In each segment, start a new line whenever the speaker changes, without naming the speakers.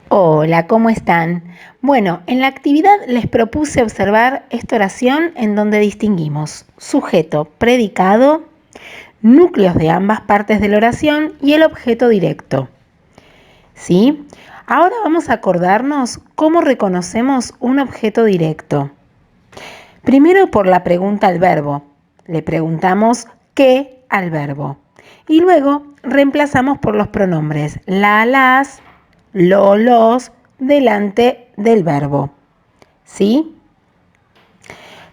Hola, ¿cómo están? Bueno, en la actividad les propuse observar esta oración en donde distinguimos sujeto, predicado, núcleos de ambas partes de la oración y el objeto directo. ¿Sí? Ahora vamos a acordarnos cómo reconocemos un objeto directo. Primero por la pregunta al verbo. Le preguntamos ¿qué? Al verbo. Y luego reemplazamos por los pronombres la, las, los delante del verbo. ¿Sí?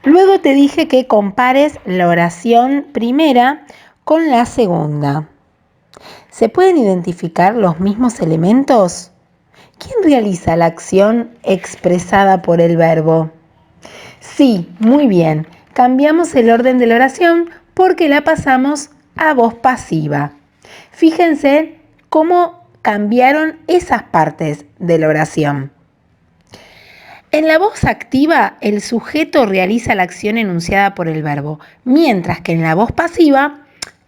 Luego te dije que compares la oración primera con la segunda. ¿Se pueden identificar los mismos elementos? ¿Quién realiza la acción expresada por el verbo? Sí, muy bien. Cambiamos el orden de la oración porque la pasamos a voz pasiva. Fíjense cómo cambiaron esas partes de la oración. En la voz activa, el sujeto realiza la acción enunciada por el verbo, mientras que en la voz pasiva,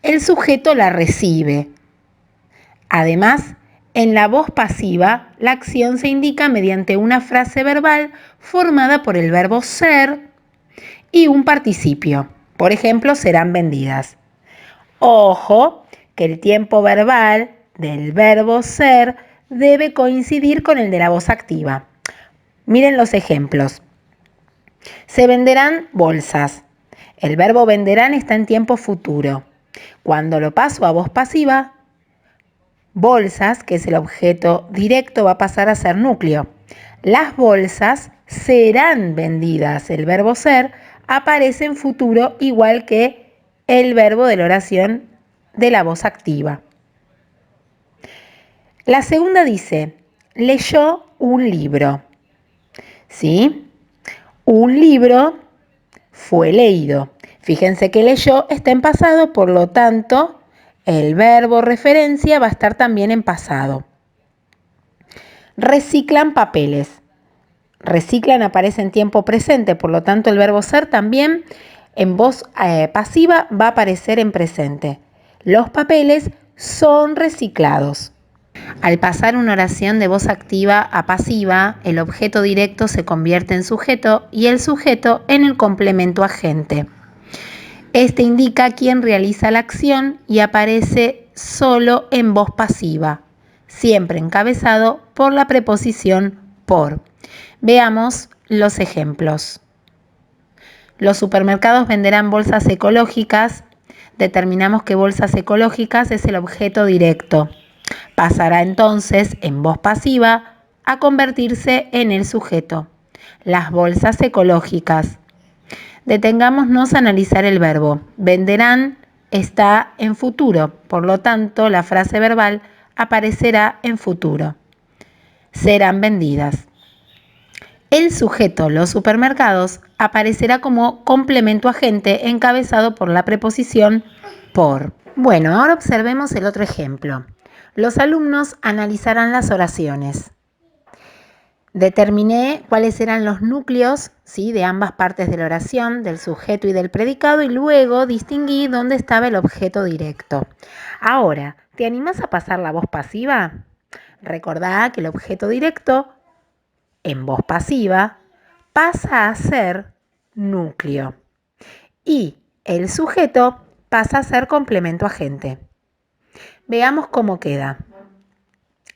el sujeto la recibe. Además, en la voz pasiva, la acción se indica mediante una frase verbal formada por el verbo ser y un participio. Por ejemplo, serán vendidas. Ojo, que el tiempo verbal del verbo ser debe coincidir con el de la voz activa. Miren los ejemplos. Se venderán bolsas. El verbo venderán está en tiempo futuro. Cuando lo paso a voz pasiva, bolsas, que es el objeto directo, va a pasar a ser núcleo. Las bolsas serán vendidas. El verbo ser aparece en futuro igual que el verbo de la oración de la voz activa. La segunda dice, leyó un libro. ¿Sí? Un libro fue leído. Fíjense que leyó está en pasado, por lo tanto, el verbo referencia va a estar también en pasado. Reciclan papeles. Reciclan aparece en tiempo presente, por lo tanto el verbo ser también en voz pasiva va a aparecer en presente. Los papeles son reciclados. Al pasar una oración de voz activa a pasiva, el objeto directo se convierte en sujeto y el sujeto en el complemento agente. Este indica quién realiza la acción y aparece solo en voz pasiva, siempre encabezado por la preposición por. Veamos los ejemplos. Los supermercados venderán bolsas ecológicas. Determinamos que bolsas ecológicas es el objeto directo. Pasará entonces en voz pasiva a convertirse en el sujeto. Las bolsas ecológicas. Detengámonos a analizar el verbo. Venderán está en futuro, por lo tanto la frase verbal aparecerá en futuro. Serán vendidas. El sujeto, los supermercados, aparecerá como complemento agente encabezado por la preposición por. Bueno, ahora observemos el otro ejemplo. Los alumnos analizarán las oraciones. Determiné cuáles eran los núcleos, ¿sí?, de ambas partes de la oración, del sujeto y del predicado, y luego distinguí dónde estaba el objeto directo. Ahora, ¿te animás a pasar la voz pasiva? Recordá que el objeto directo, en voz pasiva, pasa a ser núcleo y el sujeto pasa a ser complemento agente. Veamos cómo queda.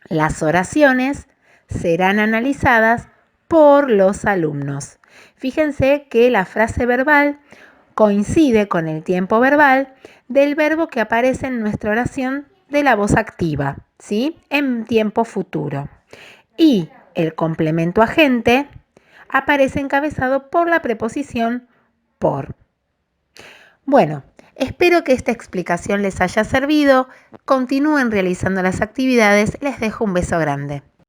Las oraciones serán analizadas por los alumnos. Fíjense que la frase verbal coincide con el tiempo verbal del verbo que aparece en nuestra oración de la voz activa, ¿sí?, en tiempo futuro. Y el complemento agente aparece encabezado por la preposición por. Bueno, espero que esta explicación les haya servido. Continúen realizando las actividades. Les dejo un beso grande.